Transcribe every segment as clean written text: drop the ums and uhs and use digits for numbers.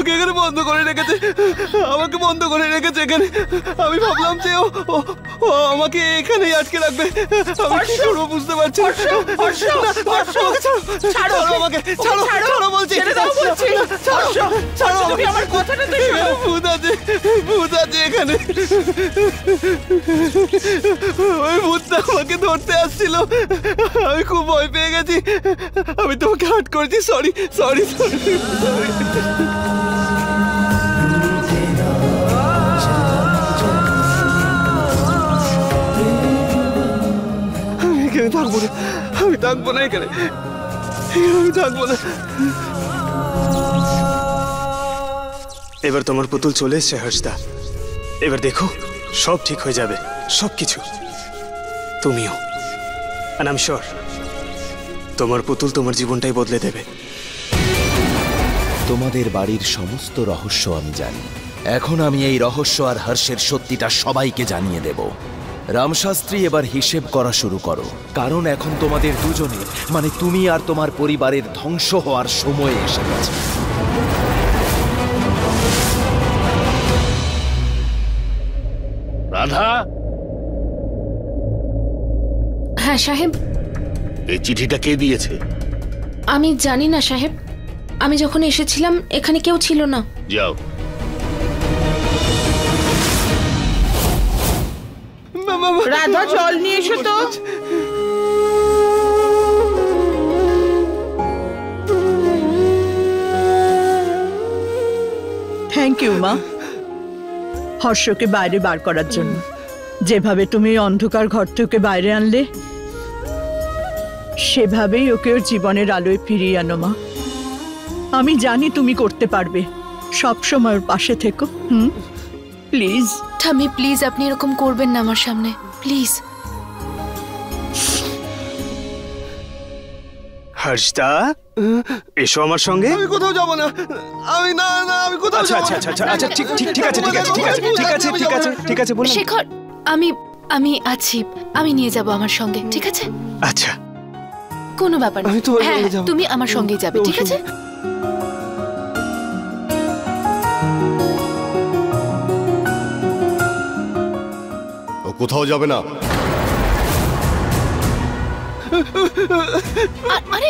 ওকে এখানে বন্ধ করে রেখেছে, আমাকে বন্ধ করে রেখেছে এখানে। আমি ভাবলাম যে ও আমাকে এখানেই আটকে রাখবে। আমি কি করবো বুঝতে পারছি না। ছাড়ো আমাকে, ছাড়ো ছাড়ো বলছি, ছাড়ো আমাকে। আমার কথাটা তো শোনো। ভূত আছে এখানে। ওই ভূতটা আমাকে ধরতে আসছিল, আমি খুব ভয় পেয়ে গেছি। আমি তোমাকে হার্ট করেছি, সরি সরি সরি। আমি এখানে থাকবো না, আমি থাকবো না এখানে, আমি থাকবো না। এবার তোমার পুতুল চলে এসছে হর্ষদা, এবার দেখো সব ঠিক হয়ে যাবে, সবকিছু। তুমিও, আর আই এম শিওর তোমার পুতুল তোমার জীবনটাই বদলে দেবে। তোমাদের বাড়ির সমস্ত রহস্য আমি জানি। এখন আমি এই রহস্য আর হর্ষের সত্যিটা সবাইকে জানিয়ে দেব। রামশাস্ত্রী, এবার হিসেব করা শুরু করো, কারণ এখন তোমাদের দুজনের, মানে তুমি আর তোমার পরিবারের ধ্বংস হওয়ার সময় এসে গেছে। রাধা। হ্যাঁ সাহেব। এই চিঠিটা কে দিয়েছে? আমি জানি না সাহেব, আমি যখন এসেছিলাম এখানে কেউ ছিল না। যাও। রাধা, জল নিয়ে এসো তো। থ্যাংক ইউ মা, হর্ষকে বাইরে বার করার জন্য। যেভাবে তুমি অন্ধকার ঘর থেকে বাইরে আনলে, সেভাবেই ওকে ওর জীবনের আলোয় ফিরিয়ে আনো মা। আমি জানি তুমি করতে পারবে, সব সময় ওর পাশে থেকো। প্লিজ ঠাম্মি, প্লিজ আপনি এরকম করবেন না আমার সামনে, প্লিজ। হর্ষদা, এসো আমার সঙ্গে। আমি কোথাও যাবো না, আমি না না আমি কোথাও আচ্ছা আচ্ছা আচ্ছা আচ্ছা ঠিক ঠিক ঠিক আছে ঠিক আছে ঠিক আছে ঠিক আছে ঠিক আছে ঠিক আছে বলুন। শেখর, আমি আছি, আমি নিয়ে যাব আমার সঙ্গে, ঠিক আছে? আচ্ছা, কোনো ব্যাপার না। আমি তোমার হ্যাঁ, সঙ্গে যাবো। তুমি আমার সঙ্গেই যাবে, ঠিক আছে? ও কোথাও যাবে না। আরে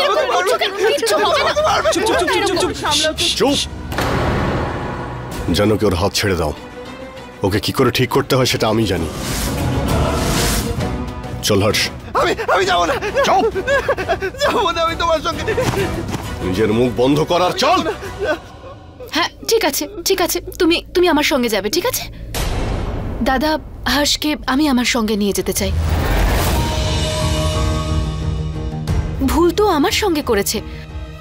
এরকম করছো কেন? কিচ্ছু হবে না। চুপ চুপ চুপ চুপ চুপ চুপ। জানকি, ওর হাত ছেড়ে দাও। ওকে কি করে ঠিক করতে হয় সেটা আমি জানি। চল হর্ষ। আমি যাবো না, চুপ। যাবো না আমি তোমার সঙ্গে। নিজের মুখ বন্ধ করার চল। হ্যাঁ ঠিক আছে ঠিক আছে, তুমি আমার সঙ্গে যাবে, ঠিক আছে? দাদা, হর্ষকে আমি আমার সঙ্গে নিয়ে যেতে চাই। ভুল তো আমার সঙ্গে করেছে,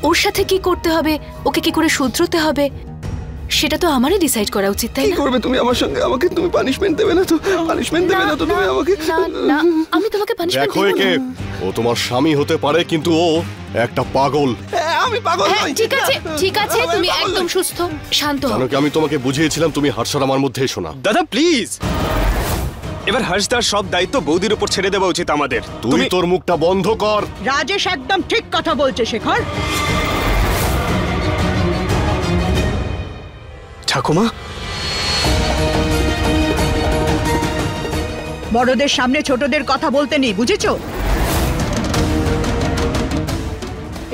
ওর সাথে কি করতে হবে, ওকে কি করে শুধরোতে হবে, সেটা তো আমারই ডিসাইড করা উচিত, তাই কি না? করবে তুমি আমার সঙ্গে? আমাকে তুমি পানিশমেন্ট দেবে না তো? পানিশমেন্ট দেবে না তো তুমি আমাকে? না না, আমি তোমাকে পানিশমেন্ট দেখো দেব একে, না। ও তোমার স্বামী হতে পারে কিন্তু ও একটা পাগল। আমি পাগল হ্যাঁ নই। ঠিক আছে ঠিক আছে, তুমি একদম সুস্থ, শান্ত হও। জানকি, আমি তোমাকে বুঝিয়েছিলাম, তুমি হর্ষর আমার মধ্যে এসো না। দাদা প্লিজ, এবার হর্ষদার সব দায়িত্ব বৌদির উপর ছেড়ে দেওয়া উচিত আমাদের। তুই তোর মুখটা বন্ধ কর। রাজেশ একদম ঠিক কথা বলছে শেখর। ঠাকুমা, বড়দের সামনে ছোটদের কথা বলতে নেই, বুঝেছো?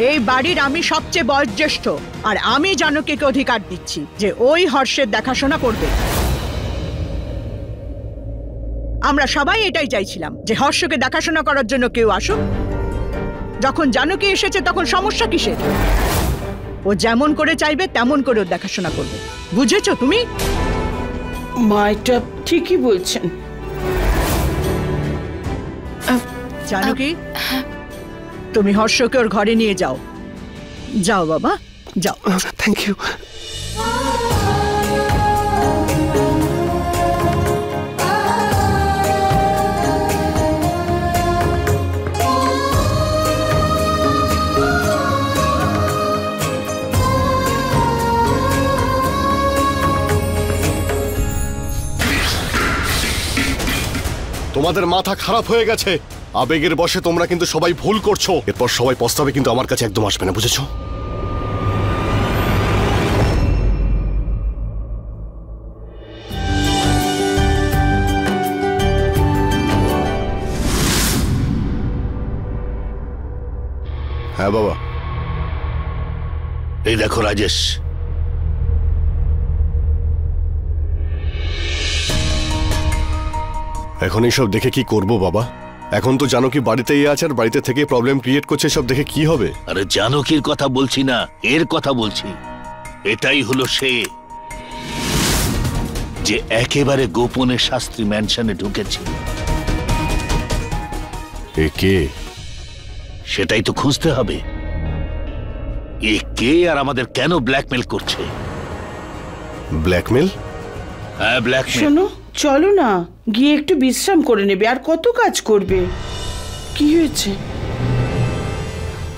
এই বাড়ির আমি সবচেয়ে বয়োজ্যেষ্ঠ, আর আমি জানকীকে অধিকার দিচ্ছি যে ওই হর্ষের দেখাশোনা করবে। আমরা সবাই এটাই চাইছিলাম যে হর্ষকে দেখাশোনা করার জন্য কেউ আসুক। যখন জানকী এসেছে তখন সমস্যা কিসের? ও যেমন করে চাইবে তেমন করে ওর দেখাশোনা করবে, বুঝেছো তুমি? মা এটা ঠিকই বলছেন। জানকী, তুমি হর্ষকে ওর ঘরে নিয়ে যাও। যাও বাবা, যাও। Thank you. তোমাদের মাথা খারাপ হয়ে গেছে। আবেগের বশে তোমরা কিন্তু সবাই ভুল করছো। এরপর সবাই পস্তাবে, কিন্তু আমার কাছে একদম আসবে না, বুঝেছো? হ্যাঁ বাবা। এই দেখো রাজেশ, এখন এইসব দেখে কি করব বাবা? এখন তো জানকী বাড়িতেই আছে, আর বাড়িতে থেকে প্রবলেম ক্রিয়েট করছে, সব দেখে কি হবে? আরে জানকীর কথা বলছি না, এর কথা বলছি। এটাই হলো সে যে একেবারে গোপনে শাস্ত্রী ম্যানশনে ঢুকেছে। এ কে? সেটাই তো খুঁজতে হবে। এ কে আর আমাদের কেন ব্ল্যাকমেল করছে? ব্ল্যাকমেল? হ্যাঁ, ব্ল্যাকমেল। শোনো, চলো না, গিয়ে একটু বিশ্রাম করে নেবে। আর কত কাজ করবে? কি হয়েছে?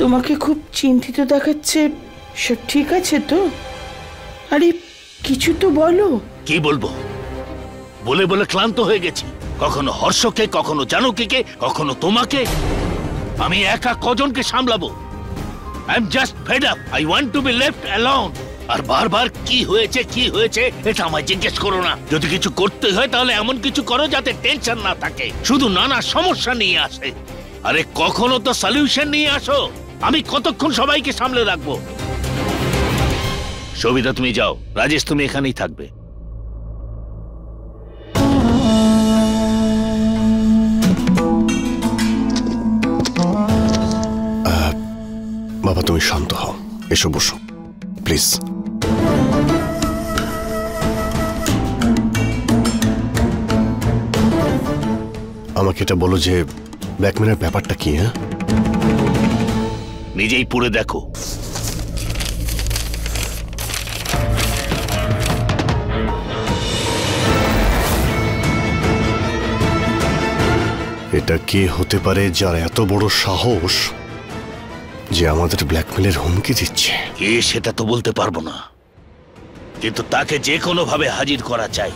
তোমাকে খুব চিন্তিত দেখাচ্ছে। সব ঠিক আছে তো? আরে কিছু তো বলো। কি বলবো? বলে বলে ক্লান্ত হয়ে গেছি। কখনো হর্ষকে, কখনো জানকীকে, কখনো তোমাকে। আমি একা কজনকে সামলাবো? I am just fed up. I want to be left alone. আর বারবার কি হয়েছে কি হয়েছে এটা আমায় জিজ্ঞেস করো না। যদি কিছু করতে হয় তাহলে এমন কিছু করো যাতে টেনশন না থাকে, শুধু নানা সমস্যা নিয়ে আসে। আরে কখনো তো সলিউশন নিয়ে আসো। আমি কতক্ষণ সবাইকে সামলে রাখবো? সবিতা তুমি যাও, রাজেশ তুমি এখানেই থাকবে। বাবা তুমি শান্ত হও, এসো বসো প্লিজ। আমাকে এটা বলো যে ব্ল্যাকমেলের ব্যাপারটা কি? হ্যাঁ, নিজেই পড়ে দেখো। এটা কে হতে পারে যার এত বড় সাহস যে আমাদের ব্ল্যাকমেলের হুমকি দিচ্ছে? কে সেটা তো বলতে পারবো না, কিন্তু তাকে যে কোনো ভাবে হাজির করা চাই।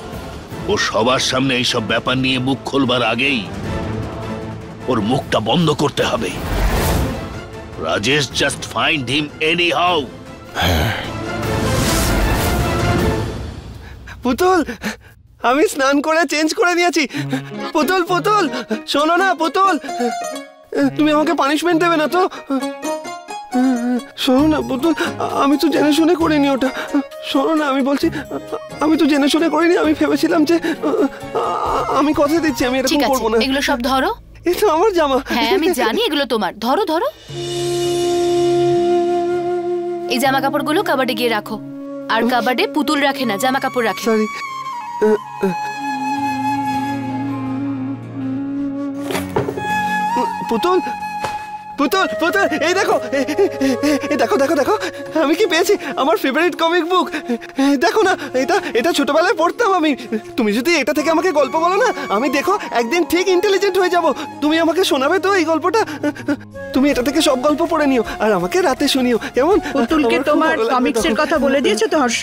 ও সবার সামনে এইসব ব্যাপার নিয়ে মুখ খোলবার আগেই ওর মুখটা বন্ধ করতে হবে। Rajesh, just find him any how. পুতুল, আমি স্নান করে চেঞ্জ করে নিয়েছি। পুতুল পুতুল শোনো না, পুতুল তুমি আমাকে পানিশমেন্ট দেবে না তো? শোনো না পুতুল, আমি তো জেনে শুনে করিনি ওটা। শোনো না, আমি বলছি আমি তো জেনে শুনে করিনি। আমি ভেবেছিলাম যে আমি কথা দিচ্ছি আমি ঠিক এরকম আছে, করবো না। এগুলো সব ধরো। এটা আমার জামা। হ্যাঁ আমি জানি এগুলো তোমার। ধরো ধরো, এই জামা কাপড়গুলো কাবাডে গিয়ে রাখো। আর কাবাডে পুতুল রাখে না, জামা কাপড় রাখে। সরি। পুতুল পুতুল পুতুল, এই দেখো, এই দেখো দেখো দেখো আমি কি পেয়েছি। আমার ফেভারিট কমিক বুক। দেখো না, এটা ছোটবেলায় পড়তাম আমি। তুমি যদি এটা থেকে আমাকে গল্প বলো না, আমি দেখো একদিন ঠিক ইন্টেলিজেন্ট হয়ে যাব। তুমি আমাকে শোনাবে তো এই গল্পটা? তুমি এটা থেকে সব গল্প পড়ে নিও আর আমাকে রাতে শুনিও, কেমন? পুতুলকে তোমার কমিক্সের কথা বলে দিয়েছো তো হর্ষ?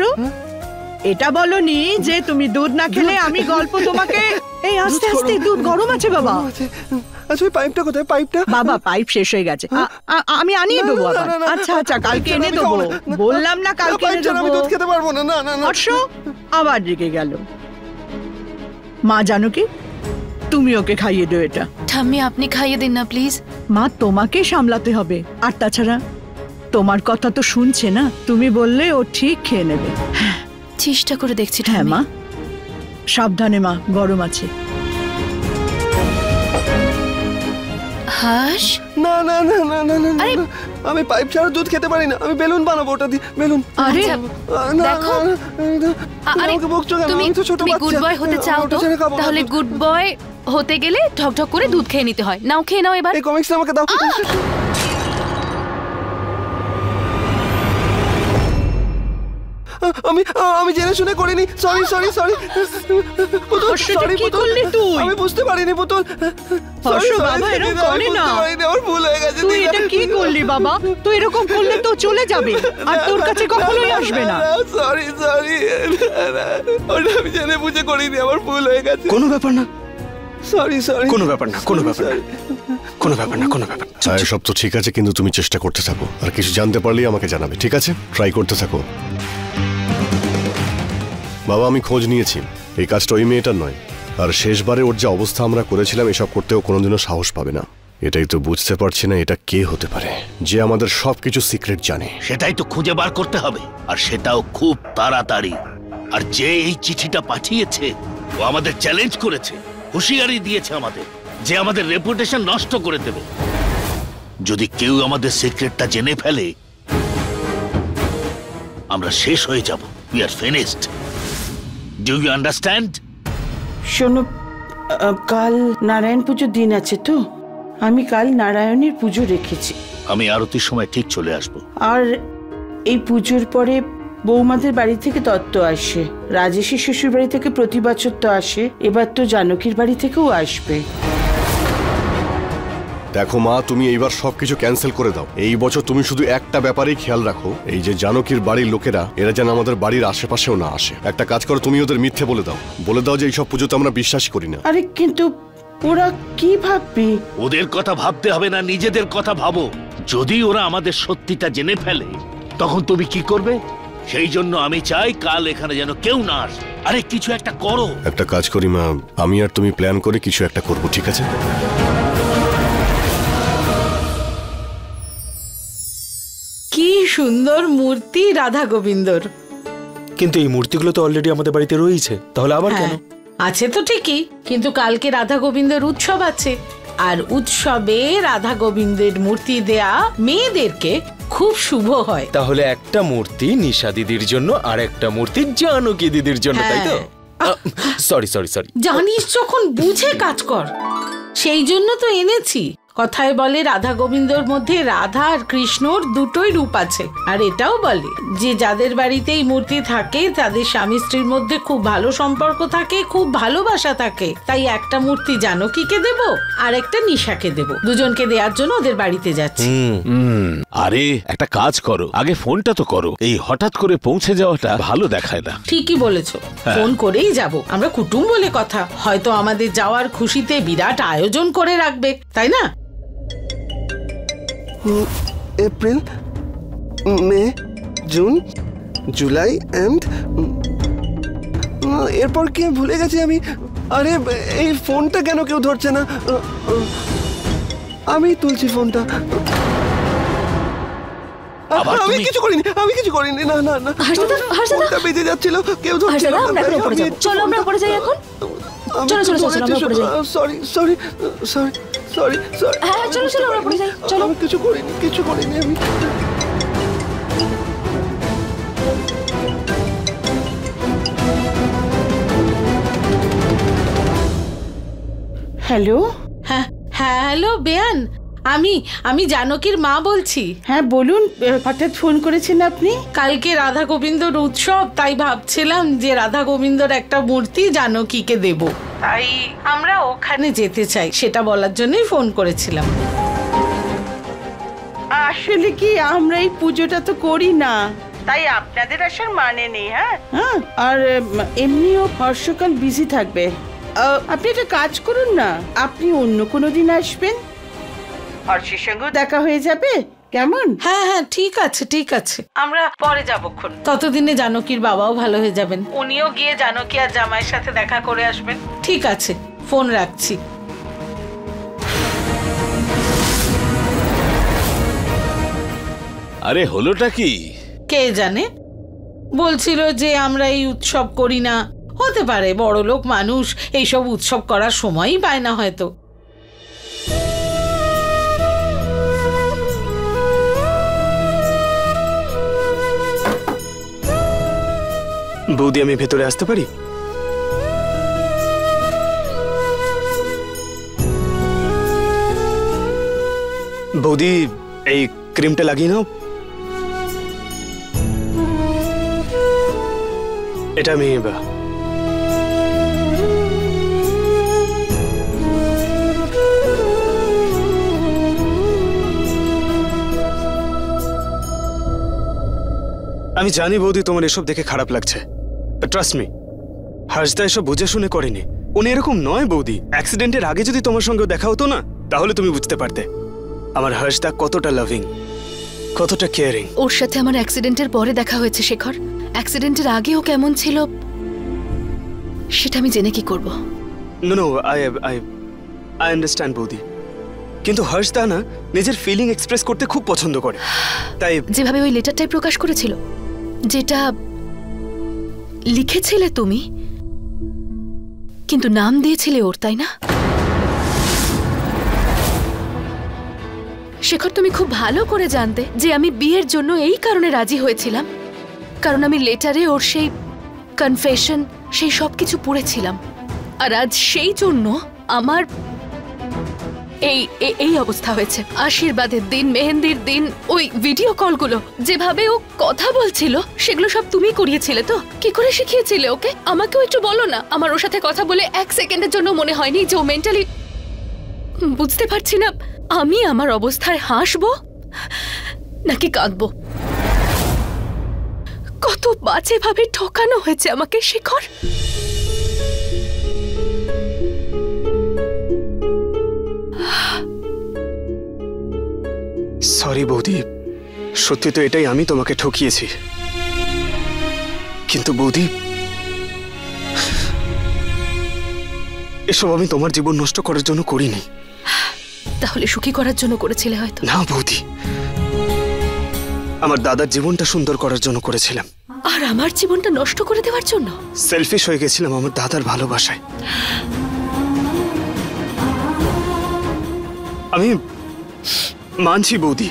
এটা বলনি যে তুমি দুধ না খেলে আমি গল্প তোমাকে। এই আস্তে আস্তে, দুধ গরম আছে বাবা। আচ্ছা ওই পাইপটা কোথায়? পাইপটা বাবা পাইপ শেষ হয়ে গেছে। আমি আনিয়ে দেবো আবার। আচ্ছা আচ্ছা, কালকে এনে দেবো। বললাম না কালকে এনে দেবো। আমি দুধ খেতে পারবো না। না না না। হর্ষ আবার রেগে গেল। মা জানো কি, তুমি ওকে খাইয়ে দিও এটা। ঠাম্মি আপনি খাইয়ে দিন না প্লিজ। মা তোমাকে সামলাতে হবে। আর তাছাড়া তোমার কথা তো শুনছে না, তুমি বললে ও ঠিক খেয়ে নেবে। চেষ্টা করে দেখছি। হ্যাঁ মা, সাবধানে মা, গরম আছে। হাস, না না না না না না, আরে আমি পাইপ ছাড়া দুধ খেতে পারি না। আমি বেলুন বানাবো ওটা দিয়ে, বেলুন। আরে দেখো, আরে আমাকে বকছো কেন? তুমি আমি তো ছোট তুমি বাচ্চা। গুড বয় হতে চাও তো? ওটা ছেড়ে খাবো না। তাহলে গুড বয় হতে গেলে ঢকঢক করে দুধ খেয়ে নিতে হয়। নাও খেয়ে নাও এবার। এই কমিক্সটা আমাকে দাও। আমি জেনে শুনে করিনি। সরি সরি সরি পুতুল, সরি কি পুতুল, করলি তুই? আমি বুঝতে পারিনি পুতুল। হর্ষ বাবা এরকম করে না। আমার ভুল হয়ে গেছে। তুই এটা কি করলি বাবা? তুই এরকম করলে তো চলে যাবে আর তোর কাছে কখনোই আসবে না। সরি সরি, ওটা আমি জেনে বুঝে করিনি। আমার ভুল হয়ে গেছে। কোনো ব্যাপার না, সরি সরি। কোনো ব্যাপার না, কোনো ব্যাপার না, কোনো ব্যাপার না, কোনো ব্যাপার না। হ্যাঁ সব তো ঠিক আছে, কিন্তু তুমি চেষ্টা করতে থাকো। আর কিছু জানতে পারলেই আমাকে জানাবে, ঠিক আছে? ট্রাই করতে থাকো। বাবা আমি খোঁজ নিয়েছি, এই কাজটা ওই মেয়েটার নয়। আর শেষবারে ওর যে অবস্থা আমরা করেছিলাম, এসব করতেও কোনোদিনও সাহস পাবে না। এটাই তো বুঝতে পারছি না এটা কে হতে পারে যে আমাদের সবকিছু সিক্রেট জানে। সেটাই তো খুঁজে বার করতে হবে, আর সেটাও খুব তাড়াতাড়ি। আর যে এই চিঠিটা পাঠিয়েছে ও আমাদের চ্যালেঞ্জ করেছে, হুঁশিয়ারি দিয়েছে আমাদের যে আমাদের রেপুটেশন নষ্ট করে দেবে যদি কেউ আমাদের সিক্রেটটা জেনে ফেলে। আমরা শেষ হয়ে যাব। We are finished. Do you understand? শোনো, কাল নারায়ণ পুজোর দিন আছে তো, আমি কাল নারায়ণের পুজো রেখেছি। আমি আরতির সময় ঠিক চলে আসব। আর এই পুজোর পরে বৌমাদের বাড়ি থেকে দত্ত আসে, রাজেশের শ্বশুর বাড়ি থেকে প্রতি বছর তো আসে, এবার তো জানকীর বাড়ি থেকেও আসবে। দেখো মা, তুমি এইবার সবকিছু ক্যান্সেল করে দাও। এই বছর তুমি শুধু একটা ব্যাপারেই খেয়াল রাখো, এই যে জানকীর বাড়ির লোকেরা এরা যেন আমাদের বাড়ির আশেপাশেও না আসে। একটা কাজ করো, তুমি ওদের মিথ্যে বলে দাও যে এইসব পুজোতে আমরা বিশ্বাস করি না। আরে কিন্তু ওরা কি ভাববে? ওদের কথা ভাবতে হবে না, নিজেদের কথা ভাবো। যদি ওরা আমাদের সত্যিটা জেনে ফেলে তখন তুমি কি করবে? সেই জন্য আমি চাই কাল এখানে যেন কেউ না আসে। আরে কিছু একটা করো। একটা কাজ করি মা, আমি আর তুমি প্ল্যান করে কিছু একটা করব, ঠিক আছে? কি সুন্দর মূর্তি রাধা গোবিন্দর। কিন্তু এই মূর্তিগুলো তো অলরেডি আমাদের বাড়িতে রয়েছে, তাহলে আবার কেন? আছে তো ঠিকই, কিন্তু কালকে রাধা গোবিন্দের উৎসব আছে, আর উৎসবে রাধা গোবিন্দের মূর্তি দেয়া মেয়েদেরকে খুব শুভ হয়। তাহলে একটা মূর্তি নিশা দিদির জন্য আর একটা মূর্তি জানকী দিদির জন্য, তাই তো? Sorry sorry sorry. জানিস যখন বুঝে কাজ কর, সেই জন্য তো এনেছি। কথায় বলে রাধা গোবিন্দর মধ্যে রাধা আর কৃষ্ণর দুটোই রূপ আছে। আর এটাও বলে যে যাদের বাড়িতে এই মূর্তি থাকে তাদের স্বামী স্ত্রীর মধ্যে খুব ভালো সম্পর্ক থাকে, খুব ভালোবাসা থাকে। তাই একটা মূর্তি জানকীকে দেব আর একটা নিশাকে দেব, দুজনকে দেওয়ার জন্য ওদের বাড়িতে যাচ্ছি। আরে একটা কাজ করো, আগে ফোনটা তো করো। এই হঠাৎ করে পৌঁছে যাওয়াটা ভালো দেখায় না। ঠিকই বলেছো, ফোন করেই যাব। আমরা কুটুম বলে কথা, হয়তো আমাদের যাওয়ার খুশিতে বিরাট আয়োজন করে রাখবে, তাই না? April, May, June, July and এরপর কি ভুলে গেছি আমি? আরে এই ফোনটা কেন কেউ ধরছে না? আমি তুলছি ফোনটা। আমি কিছু করিনি, না না না। ফোনটা বেজে যাচ্ছিল, কেউ ধরছিল না। চলো আমরা উপরে যাই এখন। সরি। হ্যাঁ চলো আমরা উপরে যাই। চলো। আমি কিছু করিনি আমি। হ্যালো। হ্যাঁ হ্যালো বেয়ান, আমি জানকীর মা বলছি। হ্যাঁ বলুন, হঠাৎ ফোন করেছেন আপনি? কালকে রাধা গোবিন্দর উৎসব, তাই ভাবছিলাম যে রাধা গোবিন্দর একটা মূর্তি জানকীকে দেব, তাই আমরা ওখানে যেতে চাই, সেটা বলার জন্যই ফোন করেছিলাম। আসলে কি আমরা এই পুজোটা তো করি না, তাই আপনাদের আসার মানে নেই। হ্যাঁ, আর এমনিও হর্ষকাল বিজি থাকবে। আপনি একটা কাজ করুন না, আপনি অন্য কোনো দিন আসবেন, হর্ষের সঙ্গেও দেখা হয়ে যাবে, কেমন? হ্যাঁ ঠিক আছে, আমরা পরে যাবক্ষণ। ততদিনে জানকীর বাবাও ভালো হয়ে যাবেন, উনিও গিয়ে জানকী আর জামাইয়ের সাথে দেখা করে আসবেন। ঠিক আছে, ফোন রাখছি। আরে হলোটা কি? কে জানে, বলছিল যে আমরা এই উৎসব করি না। হতে পারে, বড় লোক মানুষ, এইসব উৎসব করার সময়ই পায় না হয়তো। বৌদি, আমি ভেতরে আসতে পারি? বৌদি, এই ক্রিমটা লাগিয়ে নাও। এটা আমি জানি বৌদি তোমার এসব দেখে খারাপ লাগছে, ট্রাস্ট মি, হর্ষদা এসব বুঝে শুনে করেনি। উনি এরকম নয় বৌদি। অ্যাক্সিডেন্টের আগে যদি তোমার সঙ্গে দেখা হতো না, তাহলে তুমি বুঝতে পারতে আমার হর্ষদা কতটা লাভিং, কতটা কেয়ারিং। ওর সাথে আমার অ্যাক্সিডেন্টের পরে দেখা হয়েছে শেখর। অ্যাক্সিডেন্টের আগেও কেমন ছিল সেটা আমি জেনে কি করব? নো, আই আন্ডারস্ট্যান্ড বৌদি, কিন্তু হর্ষদা না নিজের ফিলিং এক্সপ্রেস করতে খুব পছন্দ করে, তাই যেভাবে ওই লেটারটাই প্রকাশ করেছিল, যেটা লিখেছিলে তুমি কিন্তু নাম দিয়েছিলে ওর, তাই না? শেখর, তুমি খুব ভালো করে জানতে যে আমি বিয়ের জন্য এই কারণে রাজি হয়েছিলাম, কারণ আমি লেটারে ওর সেই কনফেশন, সেই সব কিছু পড়েছিলাম। আর আজ সেই জন্য আমার এই অবস্থা হয়েছে। আশীর্বাদের দিন, মেহেন্দির দিন, ওই ভিডিও কলগুলো, যেভাবে ও কথা বলছিল, সেগুলো সব তুমি করিয়েছিলে তো? কি করে শিখিয়েছিলে ওকে? আমাকেও একটু বলো না। আমার ওর সাথে কথা বলে 1 সেকেন্ডের জন্য মনে হয়নি যে ও মেন্টালি... বুঝতে পারছি না আমি আমার অবস্থায় হাসবো নাকি কাঁদবো। কত বাজে ভাবে ঠকানো হয়েছে আমাকে শেখর। সরি বৌদি, সত্যি তো এটাই, আমি তোমাকে ঠকিয়েছি। কিন্তু বৌদি, এসব আমি তোমার জীবন নষ্ট করার জন্য করিনি। তাহলে সুখী করার জন্য করেছিলে হয়তো? না বৌদি, আমার দাদার জীবনটা সুন্দর করার জন্য করেছিলাম। আর আমার জীবনটা নষ্ট করে দেওয়ার জন্য? সেলফিশ হয়ে গেছিলাম আমার দাদার ভালোবাসায়। আমি মানছি বৌদি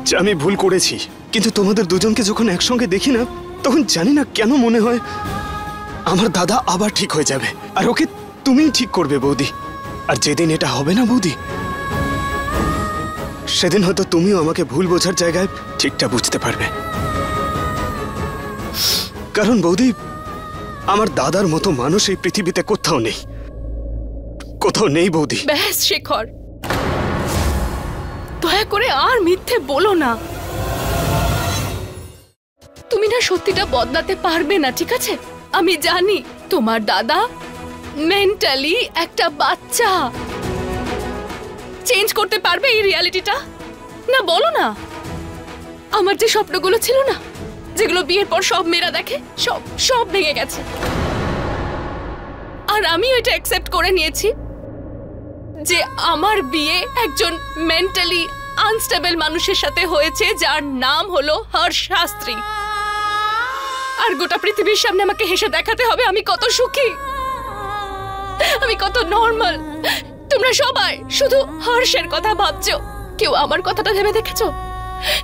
যে আমি ভুল করেছি, কিন্তু তোমাদের দুজনকে যখন একসঙ্গে দেখি না, তখন জানি না কেন মনে হয় আমার দাদা আবার ঠিক হয়ে যাবে, আর ওকে তুমিই ঠিক করবে বৌদি। আর যেদিন এটা হবে না বৌদি, সেদিন হয়তো তুমিও আমাকে ভুল বোঝার জায়গায় ঠিকটা বুঝতে পারবে। কারণ বৌদি, আমার দাদার মতো মানুষ এই পৃথিবীতে কোথাও নেই, কোথাও নেই বৌদি। ব্যাস শেখর, দয়া করে আর মিথ্যে বলো না। তুমি না সত্যিটা বদলাতে পারবে না, ঠিক আছে? আমি জানি তোমার দাদা মেন্টালি একটা বাচ্চা। চেঞ্জ করতে পারবে এই রিয়ালিটিটা? না বলো না। আমার যে স্বপ্নগুলো ছিল না, যেগুলো বিয়ের পর সব মেয়েরা দেখে, সব ভেঙে গেছে। আর আমিও এটা অ্যাকসেপ্ট করে নিয়েছি যে আমার বিয়ে একজন মেন্টালি আনস্টেবল মানুষের সাথে হয়েছে, যার নাম হলো হর্ষ শাস্ত্রী। আর গোটা পৃথিবীর সামনে আমাকে হেসে দেখাতে হবে আমি কত সুখী, আমি কত নর্মাল। তোমরা সবাই শুধু হর্ষের কথা ভাবছো, কেউ আমার কথাটা ভেবে দেখেছো?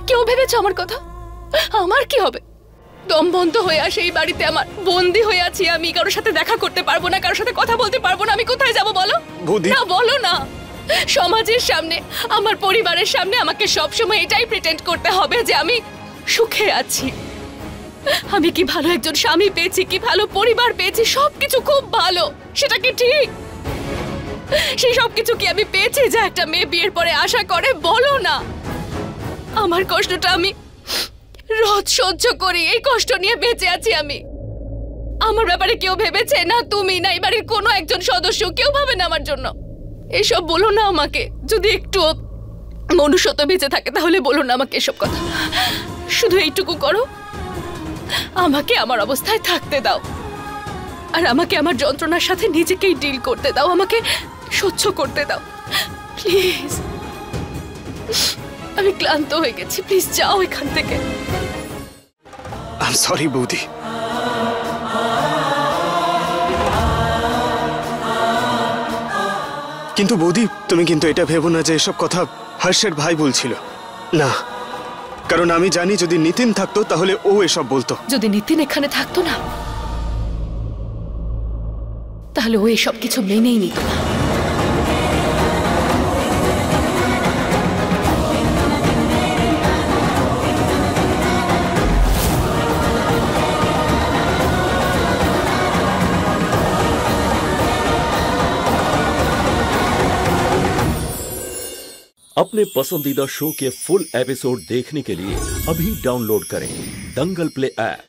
কেউ ভেবেছো আমার কথা? আমার কি হবে? দম বন্ধ হয়ে আসে এই বাড়িতে, আমার বন্দি হয়ে আছি আমি, কারোর সাথে দেখা করতে পারবো না, কারোর সাথে কথা বলতে পারবো না। আমি কোথায় যাবো বলো? না বলো না। সমাজের সামনে, আমার পরিবারের সামনে আমাকে সবসময় এটাই প্রিটেন্ড করতে হবে যে আমি সুখে আছি। আমি কি ভালো একজন স্বামী পেয়েছি, কি ভালো পরিবার পেয়েছি, সবকিছু খুব ভালো। সেটা কি ঠিক? সেই সবকিছু কি আমি পেয়েছি যা একটা মেয়ে বিয়ের পরে আশা করে? বলো না। আমার কষ্টটা আমি রোজ সহ্য করি, এই কষ্ট নিয়ে বেঁচে আছি আমি। আমার ব্যাপারে কেউ ভেবেছে? না তুমি, না এই বাড়ির কোনো একজন সদস্য, কেউ ভাবে না আমার জন্য। এসব বলো না আমাকে। যদি একটু মনুষ্যত্ব বেঁচে থাকে তাহলে বলো না আমাকে এসব কথা। শুধু এইটুকু করো, আমাকে আমার অবস্থায় থাকতে দাও, আর আমাকে আমার যন্ত্রণার সাথে নিজেকেই ডিল করতে দাও, আমাকে সহ্য করতে দাও প্লিজ। আমি ক্লান্ত হয়ে গেছি, প্লিজ যাও এখান থেকে। আই এম সরি বৌদি। কিন্তু বৌদি, তুমি কিন্তু এটা ভেবো না যে এসব কথা হর্ষের ভাই বলছিল। না, কারণ আমি জানি যদি নিতিন থাকতো তাহলে ও এসব বলতো। যদি নিতিন এখানে থাকতো না, তাহলে ও এসব কিছু মেনেই নিত না। अपने पसंदीदा शो के फुल एपिसोड देखने के लिए अभी डाउनलोड करें दंगल प्ले ऐप।